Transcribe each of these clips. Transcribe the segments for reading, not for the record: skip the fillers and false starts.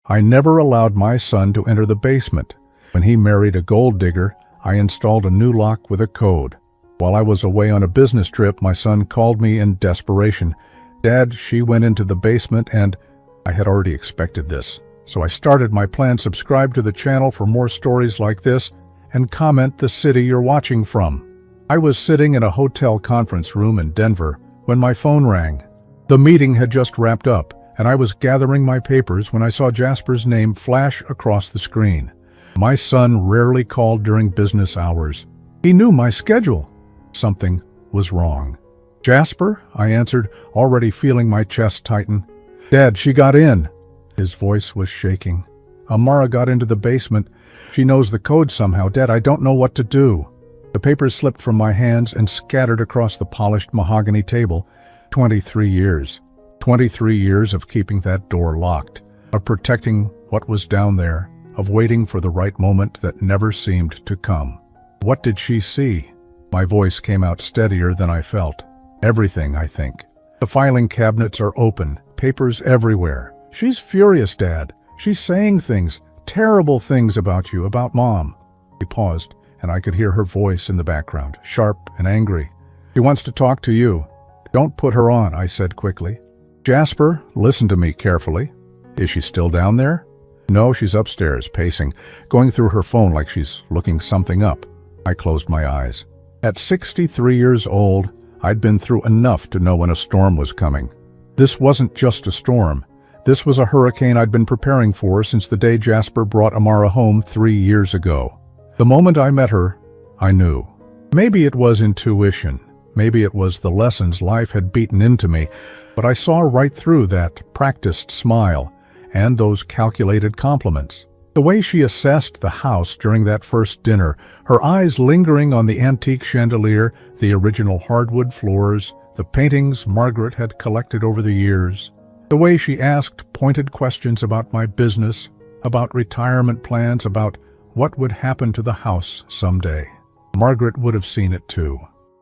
I never allowed my son to enter the basement. When he married a gold digger, I installed a new lock with a code. While I was away on a business trip, my son called me in desperation. "Dad, she went into the basement," and I had already expected this. So I started my plan. Subscribe to the channel for more stories like this, and comment the city you're watching from. I was sitting in a hotel conference room in Denver when my phone rang. The meeting had just wrapped up, and I was gathering my papers when I saw Jasper's name flash across the screen. My son rarely called during business hours. He knew my schedule. Something was wrong. "Jasper?" I answered, already feeling my chest tighten. "Dad, she got in." His voice was shaking. "Amara got into the basement. She knows the code somehow. Dad, I don't know what to do." The papers slipped from my hands and scattered across the polished mahogany table. 23 years. 23 years of keeping that door locked, of protecting what was down there, of waiting for the right moment that never seemed to come. What did she see? My voice came out steadier than I felt. "Everything, I think. The filing cabinets are open, papers everywhere. She's furious, Dad. She's saying things, terrible things about you, about Mom." He paused, and I could hear her voice in the background, sharp and angry. "She wants to talk to you." "Don't put her on," I said quickly. "Jasper, listen to me carefully. Is she still down there?" "No, she's upstairs, pacing, going through her phone like she's looking something up." I closed my eyes. At 63 years old, I'd been through enough to know when a storm was coming. This wasn't just a storm. This was a hurricane I'd been preparing for since the day Jasper brought Amara home 3 years ago. The moment I met her, I knew. Maybe it was intuition. Maybe it was the lessons life had beaten into me, but I saw right through that practiced smile and those calculated compliments. The way she assessed the house during that first dinner, her eyes lingering on the antique chandelier, the original hardwood floors, the paintings Margaret had collected over the years. The way she asked pointed questions about my business, about retirement plans, about what would happen to the house someday. Margaret would have seen it too.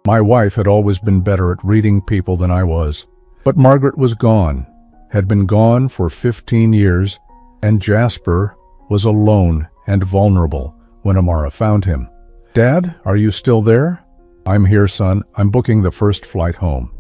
My wife had always been better at reading people than I was. But Margaret was gone, had been gone for 15 years, and Jasper was alone and vulnerable when Amara found him. "Dad, are you still there?" "I'm here, son. I'm booking the first flight home."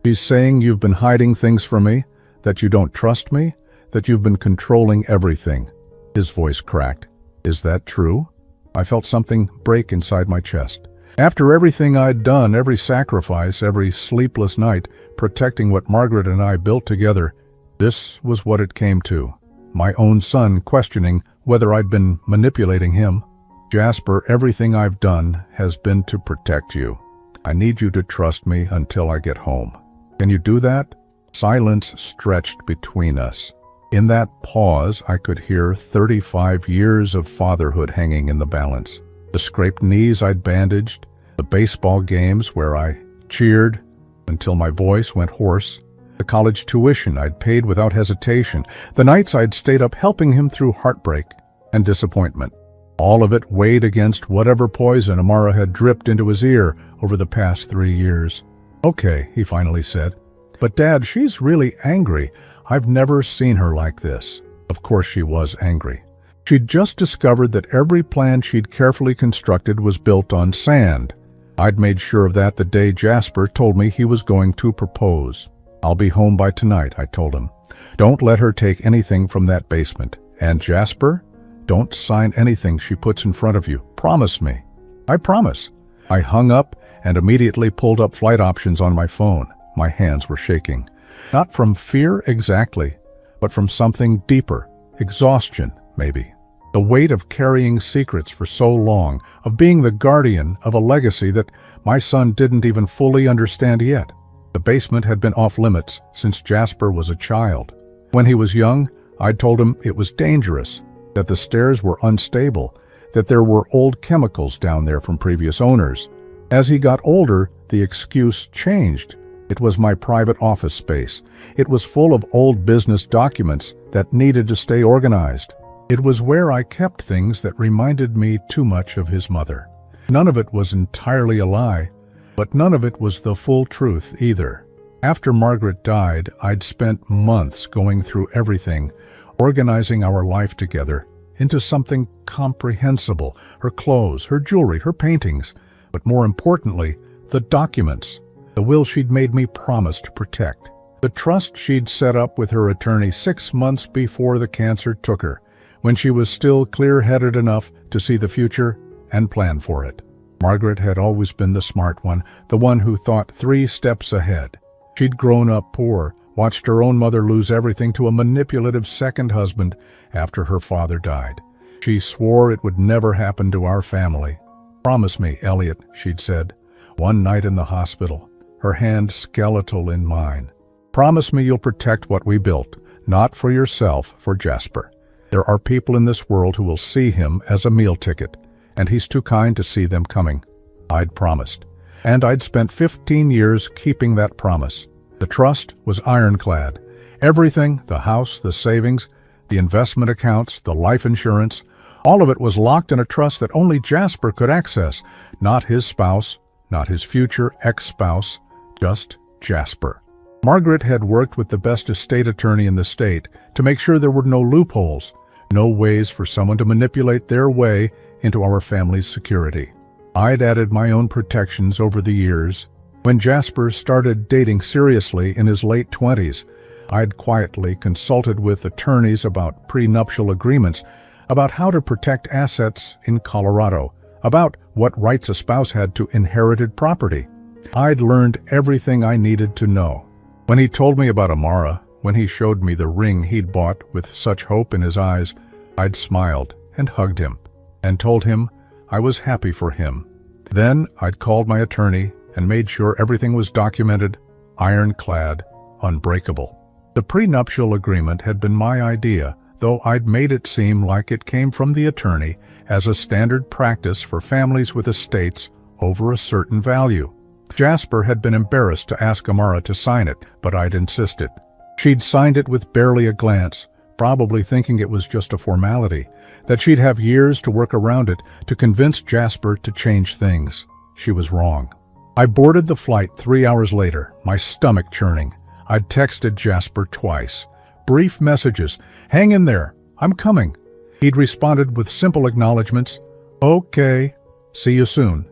"She's saying you've been hiding things from me, that you don't trust me, that you've been controlling everything." His voice cracked. "Is that true?" I felt something break inside my chest. After everything I'd done, every sacrifice, every sleepless night, protecting what Margaret and I built together, this was what it came to. My own son questioning whether I'd been manipulating him. "Jasper, everything I've done has been to protect you. I need you to trust me until I get home. Can you do that?" Silence stretched between us. In that pause, I could hear 35 years of fatherhood hanging in the balance. The scraped knees I'd bandaged, the baseball games where I cheered until my voice went hoarse, the college tuition I'd paid without hesitation, the nights I'd stayed up helping him through heartbreak and disappointment. All of it weighed against whatever poison Amara had dripped into his ear over the past 3 years. "Okay," he finally said. "But Dad, she's really angry. I've never seen her like this." Of course she was angry. She'd just discovered that every plan she'd carefully constructed was built on sand. I'd made sure of that the day Jasper told me he was going to propose. "I'll be home by tonight," I told him. "Don't let her take anything from that basement. And Jasper, don't sign anything she puts in front of you. Promise me." "I promise." I hung up and immediately pulled up flight options on my phone. My hands were shaking. Not from fear exactly, but from something deeper. Exhaustion, maybe. The weight of carrying secrets for so long, of being the guardian of a legacy that my son didn't even fully understand yet. The basement had been off limits since Jasper was a child. When he was young, I'd told him it was dangerous, that the stairs were unstable, that there were old chemicals down there from previous owners. As he got older, the excuse changed. It was my private office space. It was full of old business documents that needed to stay organized. It was where I kept things that reminded me too much of his mother. None of it was entirely a lie, but none of it was the full truth either. After Margaret died, I'd spent months going through everything, organizing our life together into something comprehensible, her clothes, her jewelry, her paintings, but more importantly, the documents, the will she'd made me promise to protect, the trust she'd set up with her attorney 6 months before the cancer took her, when she was still clear-headed enough to see the future and plan for it. Margaret had always been the smart one, the one who thought 3 steps ahead. She'd grown up poor, watched her own mother lose everything to a manipulative second husband after her father died. She swore it would never happen to our family. "Promise me, Elliot," she'd said, one night in the hospital, her hand skeletal in mine. "Promise me you'll protect what we built, not for yourself, for Jasper. There are people in this world who will see him as a meal ticket, and he's too kind to see them coming." I'd promised, and I'd spent 15 years keeping that promise. The trust was ironclad. Everything, the house, the savings, the investment accounts, the life insurance, all of it was locked in a trust that only Jasper could access, not his spouse, not his future ex-spouse, just Jasper. Margaret had worked with the best estate attorney in the state to make sure there were no loopholes, no ways for someone to manipulate their way into our family's security. I'd added my own protections over the years. When Jasper started dating seriously in his late 20s, I'd quietly consulted with attorneys about prenuptial agreements, about how to protect assets in Colorado, about what rights a spouse had to inherited property. I'd learned everything I needed to know. When he told me about Amara, when he showed me the ring he'd bought with such hope in his eyes, I'd smiled and hugged him and told him I was happy for him. Then I'd called my attorney and made sure everything was documented, ironclad, unbreakable. The prenuptial agreement had been my idea, though I'd made it seem like it came from the attorney as a standard practice for families with estates over a certain value. Jasper had been embarrassed to ask Amara to sign it, but I'd insisted. She'd signed it with barely a glance, probably thinking it was just a formality, that she'd have years to work around it to convince Jasper to change things. She was wrong. I boarded the flight 3 hours later, my stomach churning. I'd texted Jasper twice. Brief messages, "Hang in there, I'm coming." He'd responded with simple acknowledgments, "Okay, see you soon."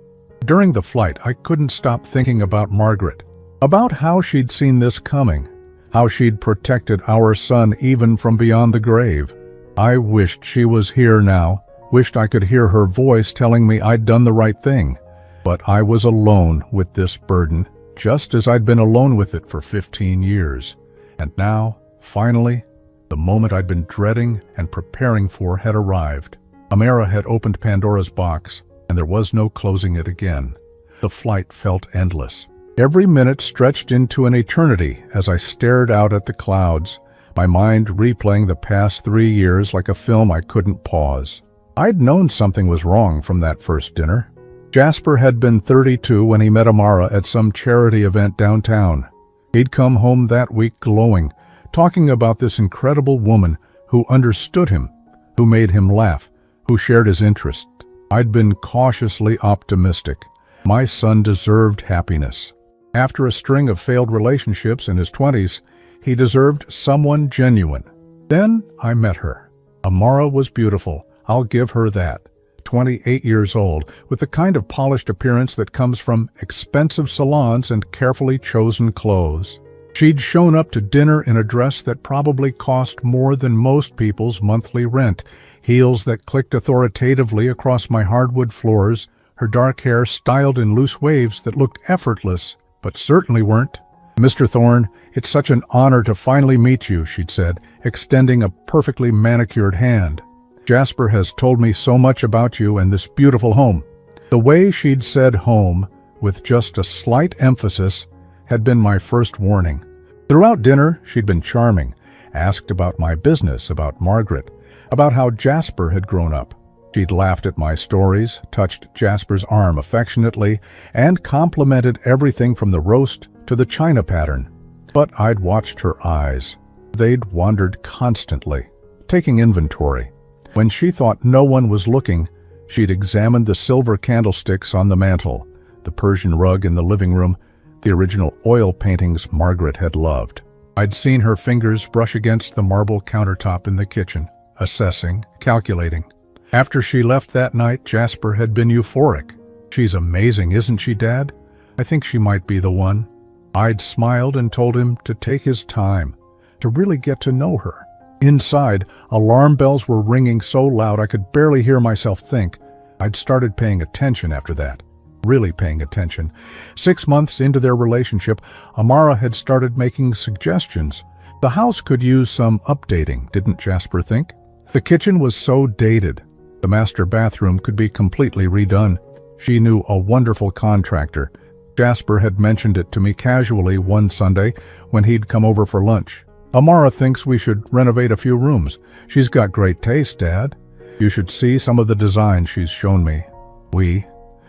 During the flight, I couldn't stop thinking about Margaret, about how she'd seen this coming, how she'd protected our son even from beyond the grave. I wished she was here now, wished I could hear her voice telling me I'd done the right thing. But I was alone with this burden, just as I'd been alone with it for 15 years. And now, finally, the moment I'd been dreading and preparing for had arrived. Amara had opened Pandora's box, and there was no closing it again. The flight felt endless. Every minute stretched into an eternity as I stared out at the clouds, my mind replaying the past 3 years like a film I couldn't pause. I'd known something was wrong from that first dinner. Jasper had been 32 when he met Amara at some charity event downtown. He'd come home that week glowing, talking about this incredible woman who understood him, who made him laugh, who shared his interests. I'd been cautiously optimistic. My son deserved happiness. After a string of failed relationships in his 20s, he deserved someone genuine. Then I met her. Amara was beautiful, I'll give her that. 28 years old, with the kind of polished appearance that comes from expensive salons and carefully chosen clothes. She'd shown up to dinner in a dress that probably cost more than most people's monthly rent, heels that clicked authoritatively across my hardwood floors, her dark hair styled in loose waves that looked effortless, but certainly weren't. "Mr. Thorne, it's such an honor to finally meet you," she'd said, extending a perfectly manicured hand. "Jasper has told me so much about you and this beautiful home." The way she'd said home, with just a slight emphasis, had been my first warning. Throughout dinner, she'd been charming, asked about my business, about Margaret, about how Jasper had grown up. She'd laughed at my stories, touched Jasper's arm affectionately, and complimented everything from the roast to the china pattern. But I'd watched her eyes. They'd wandered constantly, taking inventory. When she thought no one was looking, she'd examined the silver candlesticks on the mantel, the Persian rug in the living room, the original oil paintings Margaret had loved. I'd seen her fingers brush against the marble countertop in the kitchen, assessing, calculating. After she left that night, Jasper had been euphoric. "She's amazing, isn't she, Dad? I think she might be the one." I'd smiled and told him to take his time, to really get to know her. Inside, alarm bells were ringing so loud I could barely hear myself think. I'd started paying attention after that. Really paying attention. 6 months into their relationship, Amara had started making suggestions. The house could use some updating, didn't Jasper think? The kitchen was so dated. The master bathroom could be completely redone. She knew a wonderful contractor. Jasper had mentioned it to me casually one Sunday when he'd come over for lunch. "Amara thinks we should renovate a few rooms. She's got great taste, Dad. You should see some of the designs she's shown me."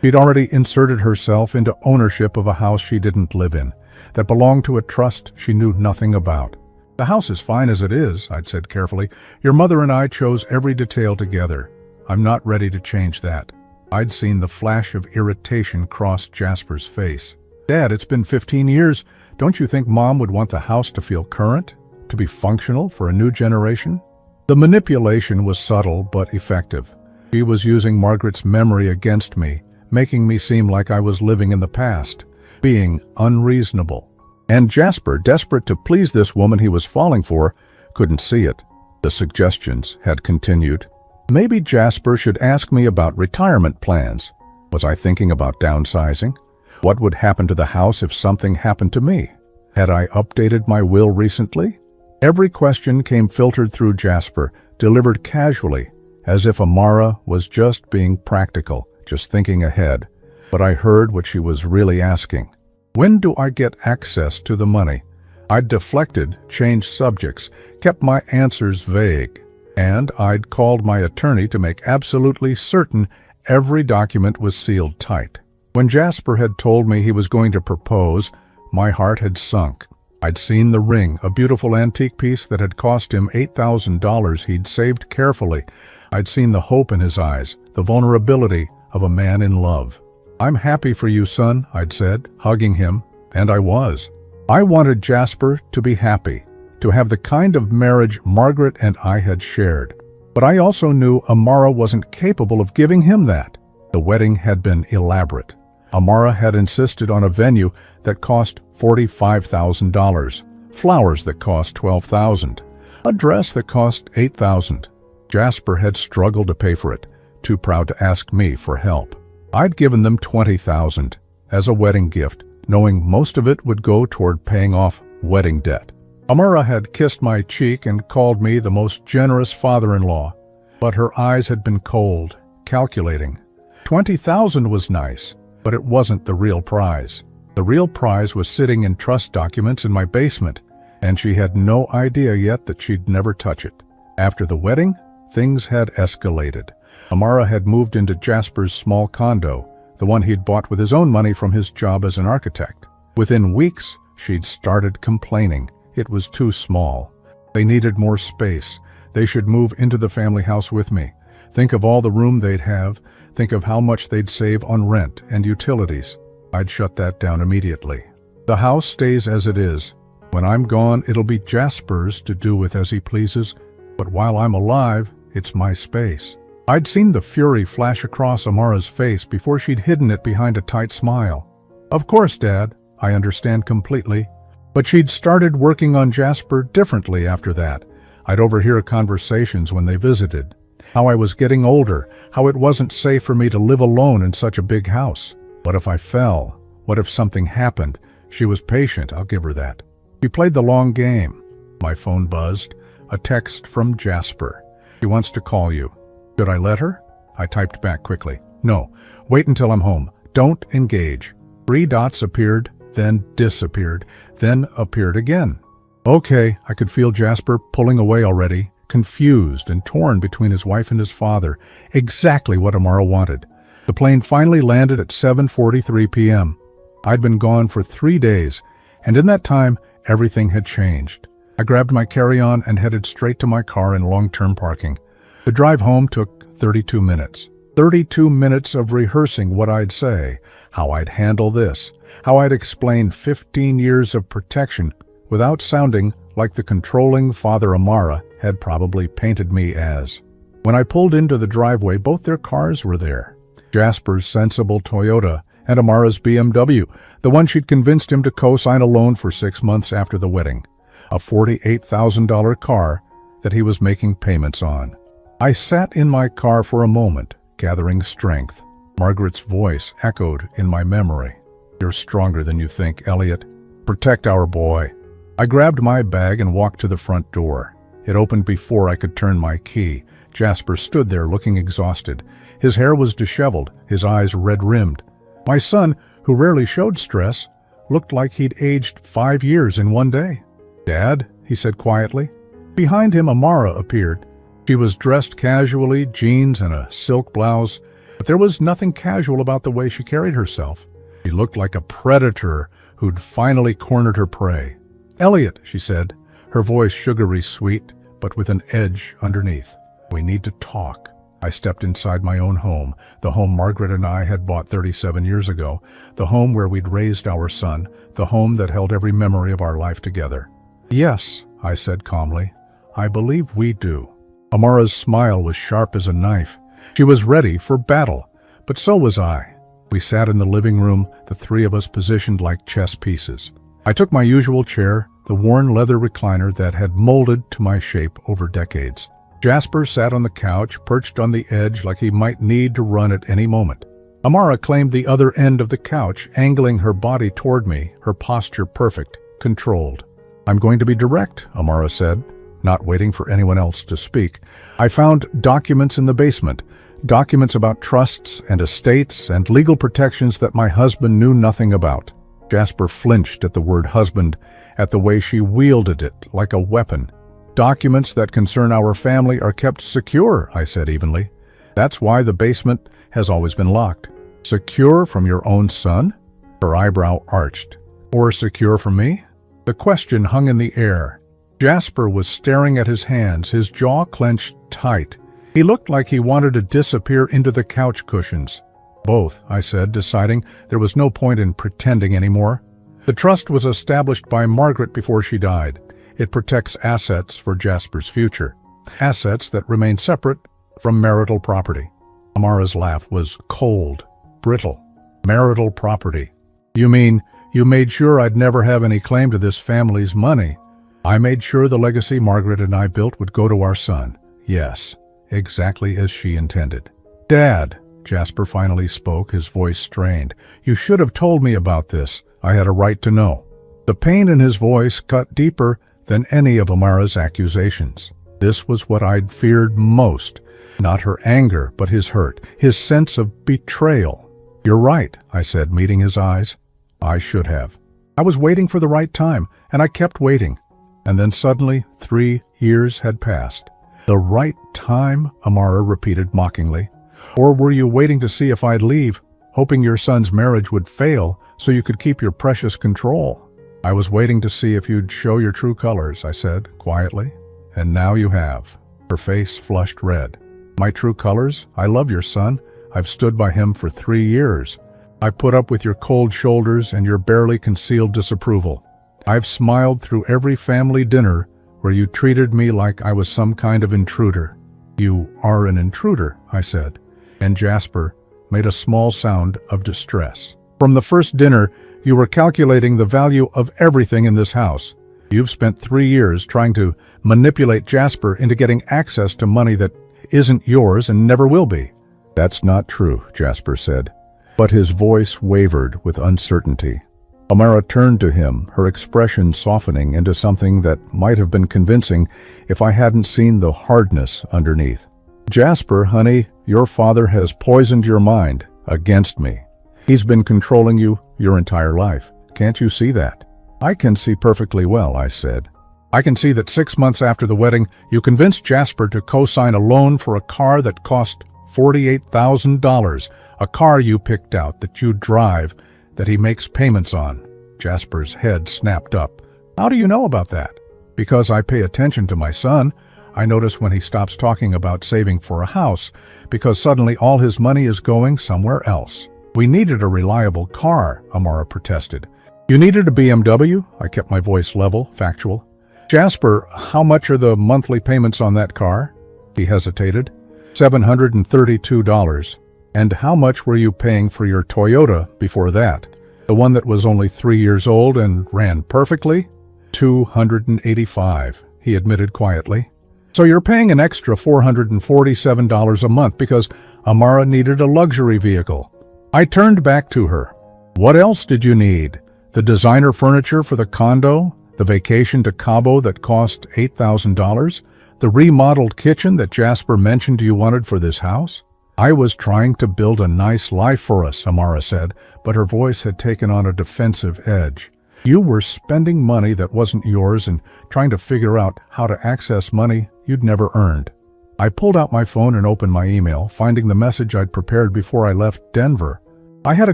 She'd already inserted herself into ownership of a house she didn't live in, that belonged to a trust she knew nothing about. "The house is fine as it is," I'd said carefully. "Your mother and I chose every detail together. I'm not ready to change that." I'd seen the flash of irritation cross Jasper's face. "Dad, it's been 15 years. Don't you think Mom would want the house to feel current? To be functional for a new generation?" The manipulation was subtle but effective. She was using Margaret's memory against me, making me seem like I was living in the past, being unreasonable. And Jasper, desperate to please this woman he was falling for, couldn't see it. The suggestions had continued. Maybe Jasper should ask me about retirement plans. Was I thinking about downsizing? What would happen to the house if something happened to me? Had I updated my will recently? Every question came filtered through Jasper, delivered casually, as if Amara was just being practical, just thinking ahead. But I heard what she was really asking. When do I get access to the money? I'd deflected, changed subjects, kept my answers vague. And I'd called my attorney to make absolutely certain every document was sealed tight. When Jasper had told me he was going to propose, my heart had sunk. I'd seen the ring, a beautiful antique piece that had cost him $8,000 he'd saved carefully. I'd seen the hope in his eyes, the vulnerability of a man in love. "I'm happy for you, son," I'd said, hugging him, and I was. I wanted Jasper to be happy, to have the kind of marriage Margaret and I had shared. But I also knew Amara wasn't capable of giving him that. The wedding had been elaborate. Amara had insisted on a venue that cost $45,000, flowers that cost $12,000, a dress that cost $8,000. Jasper had struggled to pay for it, too proud to ask me for help. I'd given them $20,000 as a wedding gift, knowing most of it would go toward paying off wedding debt. Amara had kissed my cheek and called me the most generous father-in-law, but her eyes had been cold, calculating. $20,000 was nice, but it wasn't the real prize. The real prize was sitting in trust documents in my basement, and she had no idea yet that she'd never touch it. After the wedding, things had escalated. Amara had moved into Jasper's small condo, the one he'd bought with his own money from his job as an architect. Within weeks, she'd started complaining. It was too small. They needed more space. They should move into the family house with me. Think of all the room they'd have. Think of how much they'd save on rent and utilities. I'd shut that down immediately. The house stays as it is. When I'm gone, it'll be Jasper's to do with as he pleases, but while I'm alive, it's my space. I'd seen the fury flash across Amara's face before she'd hidden it behind a tight smile. "Of course, Dad, I understand completely." But she'd started working on Jasper differently after that. I'd overhear conversations when they visited. How I was getting older, how it wasn't safe for me to live alone in such a big house. What if I fell? What if something happened? She was patient, I'll give her that. She played the long game. My phone buzzed. A text from Jasper. "She wants to call you." Should I let her? I typed back quickly. "No, wait until I'm home. Don't engage." 3 dots appeared, then disappeared, then appeared again. Okay, I could feel Jasper pulling away already, confused and torn between his wife and his father. Exactly what Amara wanted. The plane finally landed at 7:43 p.m. I'd been gone for 3 days, and in that time, everything had changed. I grabbed my carry-on and headed straight to my car in long-term parking. The drive home took 32 minutes. 32 minutes of rehearsing what I'd say, how I'd handle this, how I'd explain 15 years of protection without sounding like the controlling father Amara had probably painted me as. When I pulled into the driveway, both their cars were there. Jasper's sensible Toyota and Amara's BMW, the one she'd convinced him to co-sign a loan for 6 months after the wedding. A $48,000 car that he was making payments on. I sat in my car for a moment, gathering strength. Margaret's voice echoed in my memory. "You're stronger than you think, Elliot. Protect our boy." I grabbed my bag and walked to the front door. It opened before I could turn my key. Jasper stood there looking exhausted. His hair was disheveled, his eyes red-rimmed. My son, who rarely showed stress, looked like he'd aged 5 years in one day. "Dad," he said quietly. Behind him, Amara appeared. She was dressed casually, jeans and a silk blouse, but there was nothing casual about the way she carried herself. She looked like a predator who'd finally cornered her prey. "Elliot," she said, her voice sugary sweet, but with an edge underneath. "We need to talk." I stepped inside my own home, the home Margaret and I had bought 37 years ago, the home where we'd raised our son, the home that held every memory of our life together. "Yes," I said calmly, "I believe we do." Amara's smile was sharp as a knife. She was ready for battle, but so was I. We sat in the living room, the three of us positioned like chess pieces. I took my usual chair, the worn leather recliner that had molded to my shape over decades. Jasper sat on the couch, perched on the edge like he might need to run at any moment. Amara claimed the other end of the couch, angling her body toward me, her posture perfect, controlled. "I'm going to be direct," Amara said, not waiting for anyone else to speak. "I found documents in the basement, documents about trusts and estates and legal protections that my husband knew nothing about." Jasper flinched at the word husband, at the way she wielded it like a weapon. "Documents that concern our family are kept secure," I said evenly. "That's why the basement has always been locked." "Secure from your own son?" Her eyebrow arched. "Or secure from me?" The question hung in the air. Jasper was staring at his hands, his jaw clenched tight. He looked like he wanted to disappear into the couch cushions. "Both," I said, deciding there was no point in pretending anymore. "The trust was established by Margaret before she died. It protects assets for Jasper's future. Assets that remain separate from marital property." Amara's laugh was cold, brittle. "Marital property? You mean you made sure I'd never have any claim to this family's money?" "I made sure the legacy Margaret and I built would go to our son. Yes, exactly as she intended." "Dad," Jasper finally spoke, his voice strained. "You should have told me about this. I had a right to know." The pain in his voice cut deeper than any of Amara's accusations. This was what I'd feared most. Not her anger, but his hurt, his sense of betrayal. "You're right," I said, meeting his eyes. "I should have. I was waiting for the right time, and I kept waiting. And then suddenly, 3 years had passed." "The right time?" Amara repeated mockingly. "Or were you waiting to see if I'd leave, hoping your son's marriage would fail so you could keep your precious control?" "I was waiting to see if you'd show your true colors," I said quietly. "And now you have." Her face flushed red. "My true colors? I love your son. I've stood by him for 3 years. I've put up with your cold shoulders and your barely concealed disapproval. I've smiled through every family dinner where you treated me like I was some kind of intruder." "You are an intruder," I said, and Jasper made a small sound of distress. "From the first dinner, you were calculating the value of everything in this house. You've spent 3 years trying to manipulate Jasper into getting access to money that isn't yours and never will be." "That's not true," Jasper said, but his voice wavered with uncertainty. Amara turned to him, her expression softening into something that might have been convincing if I hadn't seen the hardness underneath. "Jasper, honey, your father has poisoned your mind against me. He's been controlling you your entire life. Can't you see that?" "I can see perfectly well," I said. "I can see that 6 months after the wedding, you convinced Jasper to co-sign a loan for a car that cost $48,000, a car you picked out that you drive, that he makes payments on." Jasper's head snapped up. "How do you know about that?" "Because I pay attention to my son. I notice when he stops talking about saving for a house, because suddenly all his money is going somewhere else." "We needed a reliable car," Amara protested. You needed a BMW? I kept my voice level, factual. Jasper, how much are the monthly payments on that car? He hesitated. $732. And how much were you paying for your Toyota before that? The one that was only 3 years old and ran perfectly? $285, he admitted quietly. So you're paying an extra $447 a month because Amara needed a luxury vehicle. I turned back to her. What else did you need? The designer furniture for the condo? The vacation to Cabo that cost $8,000? The remodeled kitchen that Jasper mentioned you wanted for this house? I was trying to build a nice life for us, Amara said, but her voice had taken on a defensive edge. You were spending money that wasn't yours and trying to figure out how to access money you'd never earned. I pulled out my phone and opened my email, finding the message I'd prepared before I left Denver. I had a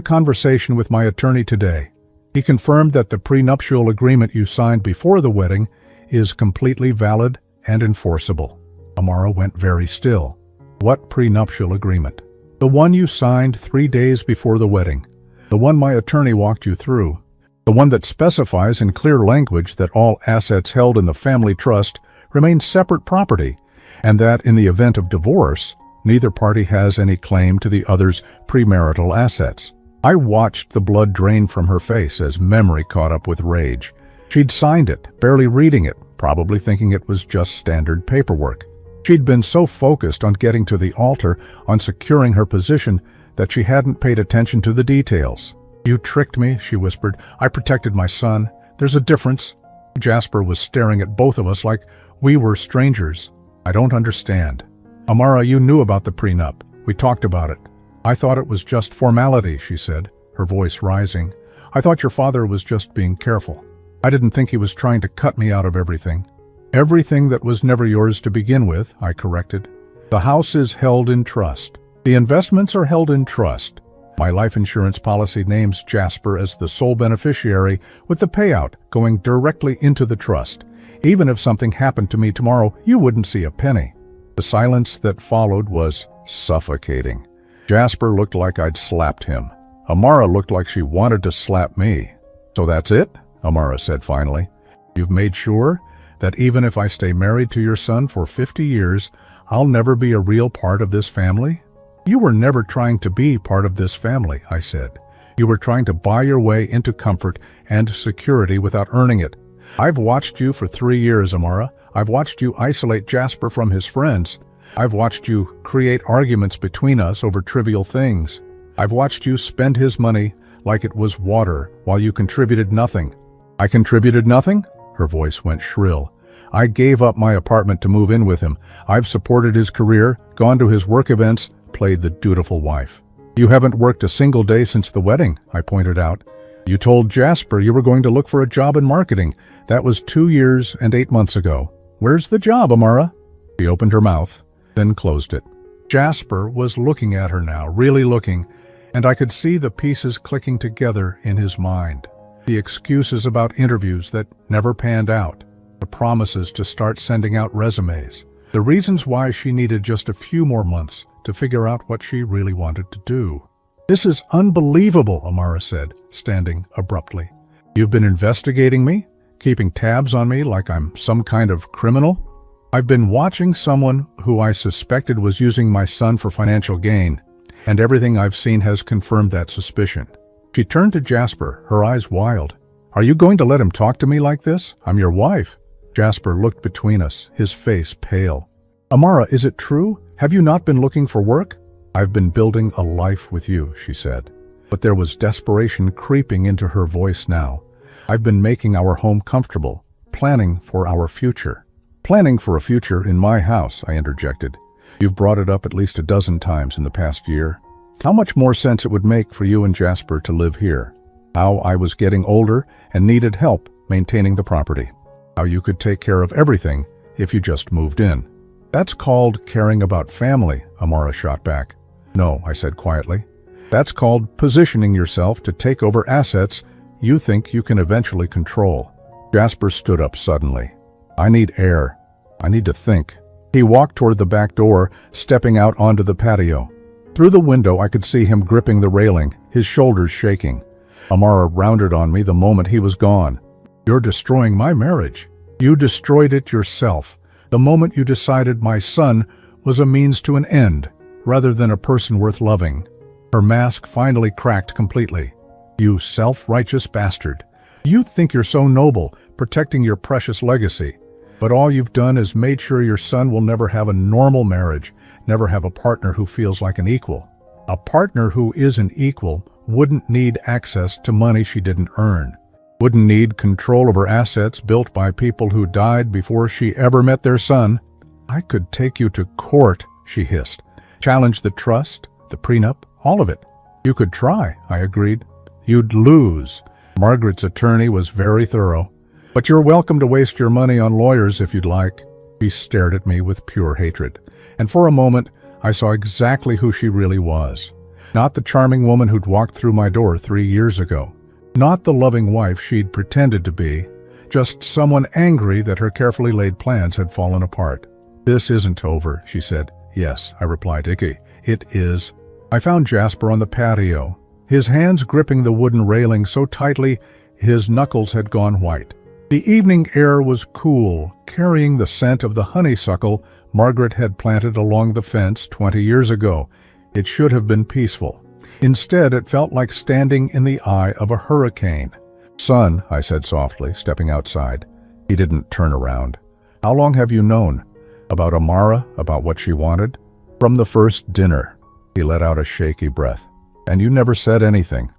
conversation with my attorney today. He confirmed that the prenuptial agreement you signed before the wedding is completely valid and enforceable. Amara went very still. What prenuptial agreement? The one you signed 3 days before the wedding. The one my attorney walked you through. The one that specifies in clear language that all assets held in the family trust remain separate property, and that in the event of divorce, neither party has any claim to the other's premarital assets. I watched the blood drain from her face as memory caught up with rage. She'd signed it, barely reading it, probably thinking it was just standard paperwork. She'd been so focused on getting to the altar, on securing her position, that she hadn't paid attention to the details. You tricked me, she whispered. I protected my son. There's a difference. Jasper was staring at both of us like we were strangers. I don't understand. Amara, you knew about the prenup. We talked about it. I thought it was just formality, she said, her voice rising. I thought your father was just being careful. I didn't think he was trying to cut me out of everything. Everything that was never yours to begin with, I corrected. The house is held in trust. The investments are held in trust. My life insurance policy names Jasper as the sole beneficiary, with the payout going directly into the trust. Even if something happened to me tomorrow, you wouldn't see a penny. The silence that followed was suffocating. Jasper looked like I'd slapped him. Amara looked like she wanted to slap me. So that's it? Amara said finally. You've made sure that even if I stay married to your son for 50 years, I'll never be a real part of this family? You were never trying to be part of this family, I said. You were trying to buy your way into comfort and security without earning it. I've watched you for 3 years, Amara. I've watched you isolate Jasper from his friends. I've watched you create arguments between us over trivial things. I've watched you spend his money like it was water while you contributed nothing. I contributed nothing? Her voice went shrill. I gave up my apartment to move in with him. I've supported his career, gone to his work events, played the dutiful wife. You haven't worked a single day since the wedding, I pointed out. You told Jasper you were going to look for a job in marketing. That was 2 years and 8 months ago. Where's the job, Amara? She opened her mouth, then closed it. Jasper was looking at her now, really looking, and I could see the pieces clicking together in his mind. The excuses about interviews that never panned out. The promises to start sending out resumes. The reasons why she needed just a few more months to figure out what she really wanted to do. This is unbelievable, Amara said, standing abruptly. You've been investigating me? Keeping tabs on me like I'm some kind of criminal? I've been watching someone who I suspected was using my son for financial gain, and everything I've seen has confirmed that suspicion. She turned to Jasper, her eyes wild. Are you going to let him talk to me like this? I'm your wife. Jasper looked between us, his face pale. Amara, is it true? Have you not been looking for work? I've been building a life with you, she said. But there was desperation creeping into her voice now. I've been making our home comfortable, planning for our future. Planning for a future in my house, I interjected. You've brought it up at least a dozen times in the past year. How much more sense it would make for you and Jasper to live here. How I was getting older and needed help maintaining the property. How you could take care of everything if you just moved in. That's called caring about family, Amara shot back. No, I said quietly. That's called positioning yourself to take over assets you think you can eventually control. Jasper stood up suddenly. I need air. I need to think. He walked toward the back door, stepping out onto the patio. Through the window, I could see him gripping the railing, his shoulders shaking. Amara rounded on me the moment he was gone. "You're destroying my marriage. You destroyed it yourself the moment you decided my son was a means to an end, rather than a person worth loving." Her mask finally cracked completely. "You self-righteous bastard. You think you're so noble, protecting your precious legacy. But all you've done is made sure your son will never have a normal marriage, never have a partner who feels like an equal. A partner who isn't equal wouldn't need access to money she didn't earn, wouldn't need control over assets built by people who died before she ever met their son." "I could take you to court," she hissed. "Challenge the trust, the prenup, all of it." "You could try," I agreed. "You'd lose." Margaret's attorney was very thorough. "But you're welcome to waste your money on lawyers if you'd like." She stared at me with pure hatred. And for a moment, I saw exactly who she really was. Not the charming woman who'd walked through my door 3 years ago. Not the loving wife she'd pretended to be. Just someone angry that her carefully laid plans had fallen apart. "This isn't over," she said. "Yes," I replied. It is." I found Jasper on the patio, his hands gripping the wooden railing so tightly his knuckles had gone white. The evening air was cool, carrying the scent of the honeysuckle Margaret had planted along the fence 20 years ago. It should have been peaceful. Instead, it felt like standing in the eye of a hurricane. "Son," I said softly, stepping outside. He didn't turn around. "How long have you known? About Amara? About what she wanted?" "From the first dinner." He let out a shaky breath. "And you never said anything.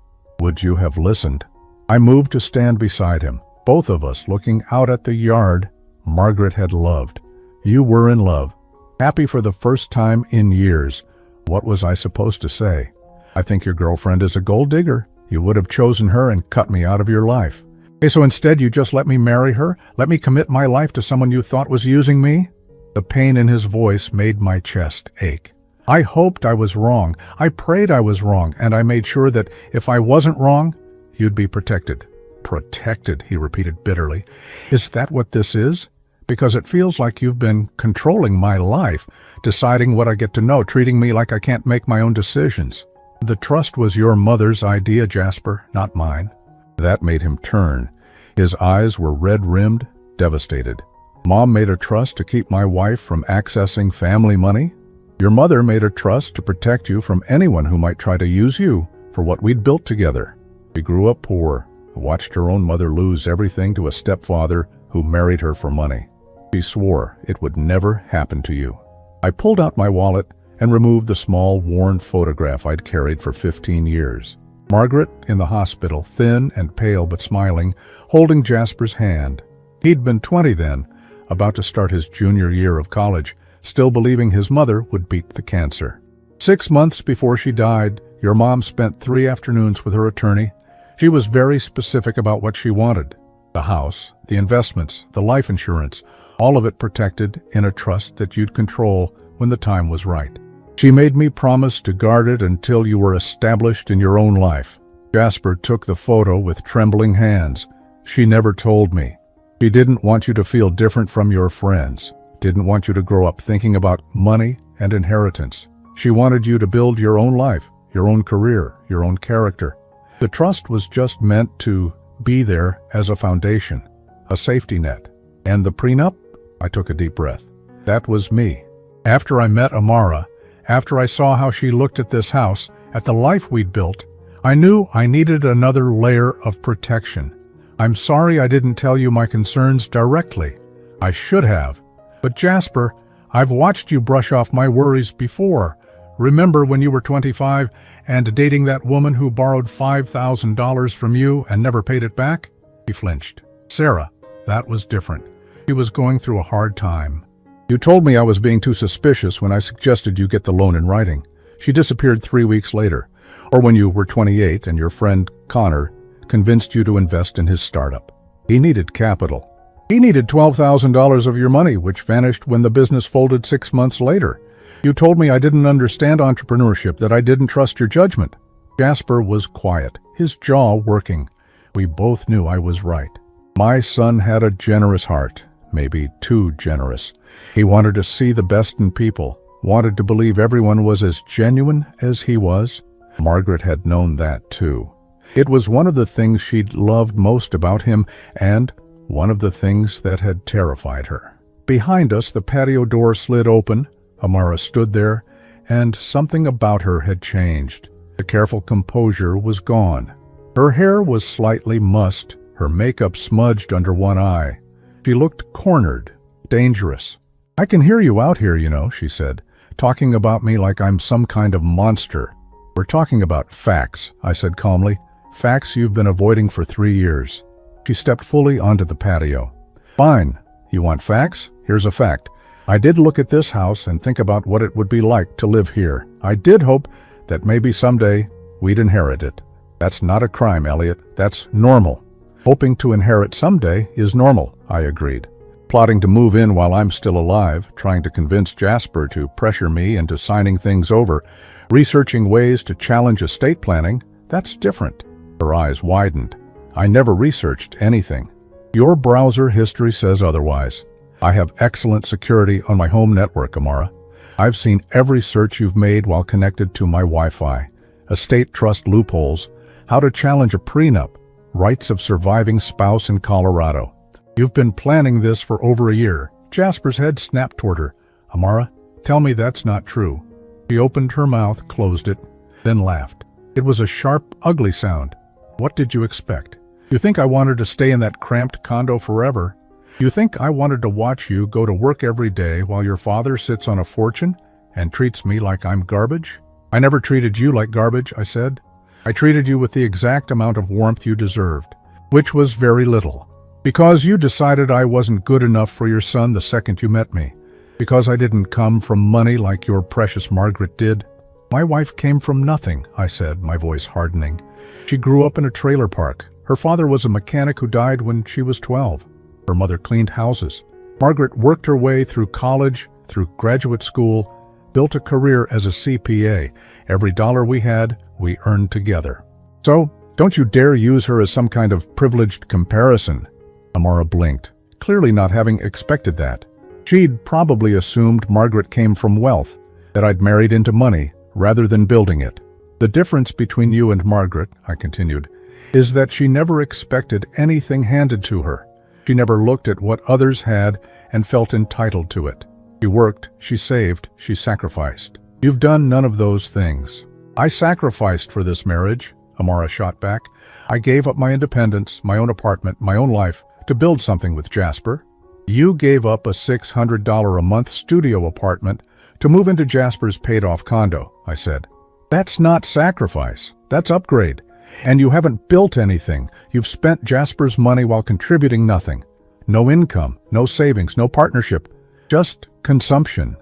Would you have listened?" I moved to stand beside him, both of us looking out at the yard Margaret had loved. You were in love, happy for the first time in years. What was I supposed to say? "I think your girlfriend is a gold digger. You would have chosen her and cut me out of your life." "Okay, so instead you just let me marry her? Let me commit my life to someone you thought was using me?" The pain in his voice made my chest ache. I hoped I was wrong. I prayed I was wrong, and I made sure that if I wasn't wrong, you'd be protected. "Protected," he repeated bitterly. "Is that what this is? Because it feels like you've been controlling my life, deciding what I get to know, treating me like I can't make my own decisions." "The trust was your mother's idea, Jasper, not mine." That made him turn. His eyes were red-rimmed, devastated. "Mom made a trust to keep my wife from accessing family money? Your mother made a trust to protect you from anyone who might try to use you for what we'd built together. We grew up poor, watched her own mother lose everything to a stepfather who married her for money. She swore it would never happen to you." I pulled out my wallet and removed the small, worn photograph I'd carried for 15 years. Margaret in the hospital, thin and pale but smiling, holding Jasper's hand. He'd been 20 then, about to start his junior year of college, still believing his mother would beat the cancer. 6 months before she died, your mom spent 3 afternoons with her attorney. She was very specific about what she wanted. The house, the investments, the life insurance, all of it protected in a trust that you'd control when the time was right. She made me promise to guard it until you were established in your own life. Jasper took the photo with trembling hands. She never told me. She didn't want you to feel different from your friends. Didn't want you to grow up thinking about money and inheritance. She wanted you to build your own life, your own career, your own character. The trust was just meant to be there as a foundation, a safety net. And the prenup? I took a deep breath. That was me. After I met Amara, after I saw how she looked at this house, at the life we'd built, I knew I needed another layer of protection. I'm sorry I didn't tell you my concerns directly. I should have. But Jasper, I've watched you brush off my worries before. Remember when you were 25 and dating that woman who borrowed $5,000 from you and never paid it back? He flinched. Sarah, that was different. She was going through a hard time. You told me I was being too suspicious when I suggested you get the loan in writing. She disappeared 3 weeks later. Or when you were 28 and your friend Connor convinced you to invest in his startup. He needed capital. He needed $12,000 of your money, which vanished when the business folded 6 months later. You told me I didn't understand entrepreneurship, that I didn't trust your judgment. Jasper was quiet, his jaw working. We both knew I was right. My son had a generous heart, maybe too generous. He wanted to see the best in people, wanted to believe everyone was as genuine as he was. Margaret had known that too. It was one of the things she'd loved most about him, and one of the things that had terrified her. Behind us, the patio door slid open. Amara stood there, and something about her had changed. The careful composure was gone. Her hair was slightly mussed, her makeup smudged under one eye. She looked cornered, dangerous. "I can hear you out here, you know," she said, "talking about me like I'm some kind of monster." "We're talking about facts," I said calmly. "Facts you've been avoiding for 3 years." She stepped fully onto the patio. "Fine. You want facts? Here's a fact. I did look at this house and think about what it would be like to live here. I did hope that maybe someday we'd inherit it. That's not a crime, Elliot. That's normal." "Hoping to inherit someday is normal," I agreed. "Plotting to move in while I'm still alive, trying to convince Jasper to pressure me into signing things over, researching ways to challenge estate planning, that's different." Her eyes widened. "I never researched anything. Your browser history says otherwise. I have excellent security on my home network, Amara. I've seen every search you've made while connected to my Wi-Fi. Estate trust loopholes, how to challenge a prenup, rights of surviving spouse in Colorado. You've been planning this for over a year." Jasper's head snapped toward her. "Amara, tell me that's not true." She opened her mouth, closed it, then laughed. It was a sharp, ugly sound. "What did you expect? You think I wanted to stay in that cramped condo forever? You think I wanted to watch you go to work every day while your father sits on a fortune and treats me like I'm garbage?" "I never treated you like garbage," I said. "I treated you with the exact amount of warmth you deserved, which was very little. Because you decided I wasn't good enough for your son the second you met me. Because I didn't come from money like your precious Margaret did." "My wife came from nothing," I said, my voice hardening. "She grew up in a trailer park. Her father was a mechanic who died when she was 12. Her mother cleaned houses. Margaret worked her way through college, through graduate school, built a career as a CPA. Every dollar we had, we earned together. So, don't you dare use her as some kind of privileged comparison." Amara blinked, clearly not having expected that. She'd probably assumed Margaret came from wealth, that I'd married into money rather than building it. "The difference between you and Margaret," I continued, "is that she never expected anything handed to her. She never looked at what others had and felt entitled to it. She worked, she saved, she sacrificed. You've done none of those things." "I sacrificed for this marriage," Amara shot back. "I gave up my independence, my own apartment, my own life, to build something with Jasper." "You gave up a $600 a month studio apartment to move into Jasper's paid-off condo," I said. "That's not sacrifice, that's upgrade. And you haven't built anything. You've spent Jasper's money while contributing nothing. No income, no savings, no partnership, just consumption."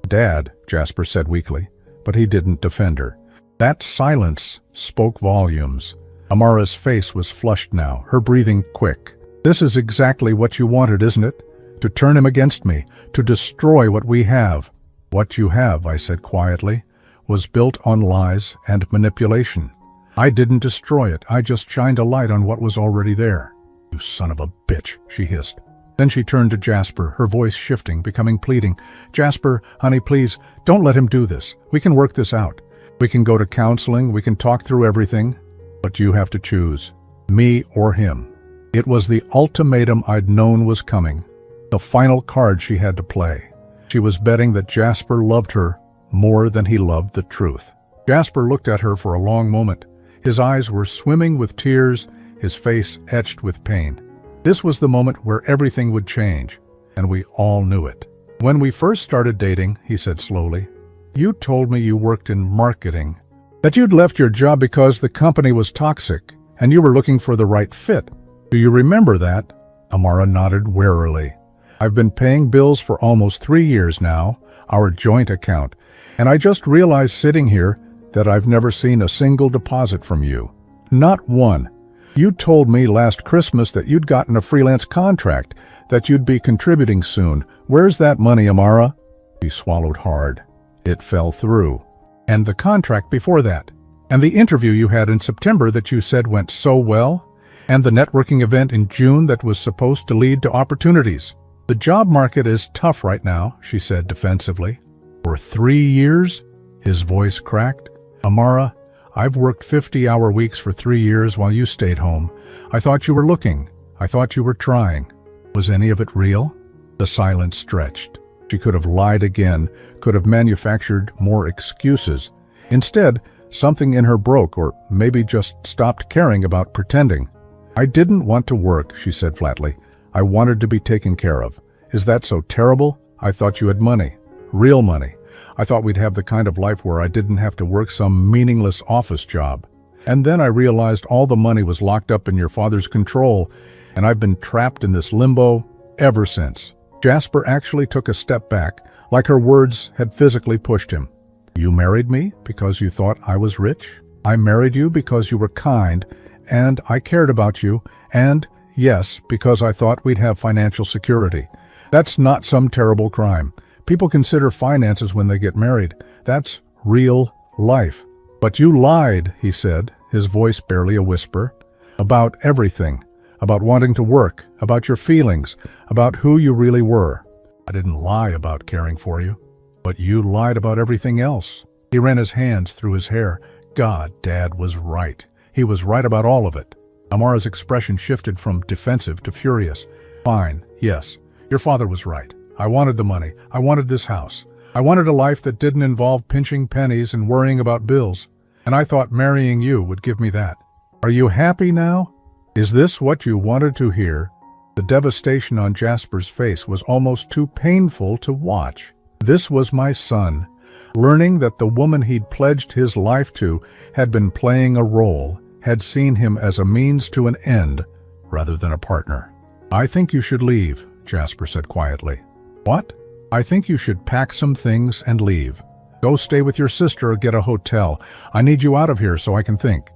"Dad," Jasper said weakly, but he didn't defend her. That silence spoke volumes. Amara's face was flushed now, her breathing quick. "This is exactly what you wanted, isn't it? To turn him against me, to destroy what we have." "What you have," I said quietly, "was built on lies and manipulation. I didn't destroy it, I just shined a light on what was already there." "You son of a bitch," she hissed. Then she turned to Jasper, her voice shifting, becoming pleading. "Jasper, honey, please, don't let him do this. We can work this out. We can go to counseling, we can talk through everything. But you have to choose, me or him." It was the ultimatum I'd known was coming, the final card she had to play. She was betting that Jasper loved her more than he loved the truth. Jasper looked at her for a long moment. His eyes were swimming with tears, his face etched with pain. This was the moment where everything would change, and we all knew it. "When we first started dating," he said slowly, "you told me you worked in marketing, that you'd left your job because the company was toxic, and you were looking for the right fit. Do you remember that?" Amara nodded warily. "I've been paying bills for almost 3 years now, our joint account, and I just realized sitting here that I've never seen a single deposit from you. Not one. You told me last Christmas that you'd gotten a freelance contract, that you'd be contributing soon. Where's that money, Amara?" She swallowed hard. "It fell through. And the contract before that. And the interview you had in September that you said went so well. And the networking event in June that was supposed to lead to opportunities. The job market is tough right now," she said defensively. "For 3 years?" His voice cracked. "Amara, I've worked 50-hour weeks for 3 years while you stayed home. I thought you were looking. I thought you were trying. Was any of it real?" The silence stretched. She could have lied again, could have manufactured more excuses. Instead, something in her broke, or maybe just stopped caring about pretending. "I didn't want to work," she said flatly. "I wanted to be taken care of. Is that so terrible? I thought you had money. Real money. I thought we'd have the kind of life where I didn't have to work some meaningless office job. And then I realized all the money was locked up in your father's control, and I've been trapped in this limbo ever since." Jasper actually took a step back, like her words had physically pushed him. "You married me because you thought I was rich? I married you because you were kind, and I cared about you, and, yes, because I thought we'd have financial security. That's not some terrible crime. People consider finances when they get married. That's real life. But you lied," he said, his voice barely a whisper, "about everything. About wanting to work, about your feelings, about who you really were. I didn't lie about caring for you, but you lied about everything else." He ran his hands through his hair. God, Dad was right. He was right about all of it. Amara's expression shifted from defensive to furious. "Fine, yes, your father was right. I wanted the money. I wanted this house. I wanted a life that didn't involve pinching pennies and worrying about bills. And I thought marrying you would give me that. Are you happy now? Is this what you wanted to hear?" The devastation on Jasper's face was almost too painful to watch. This was my son, learning that the woman he'd pledged his life to had been playing a role, had seen him as a means to an end rather than a partner. "I think you should leave," Jasper said quietly. "What?" "I think you should pack some things and leave. Go stay with your sister or get a hotel. I need you out of here so I can think."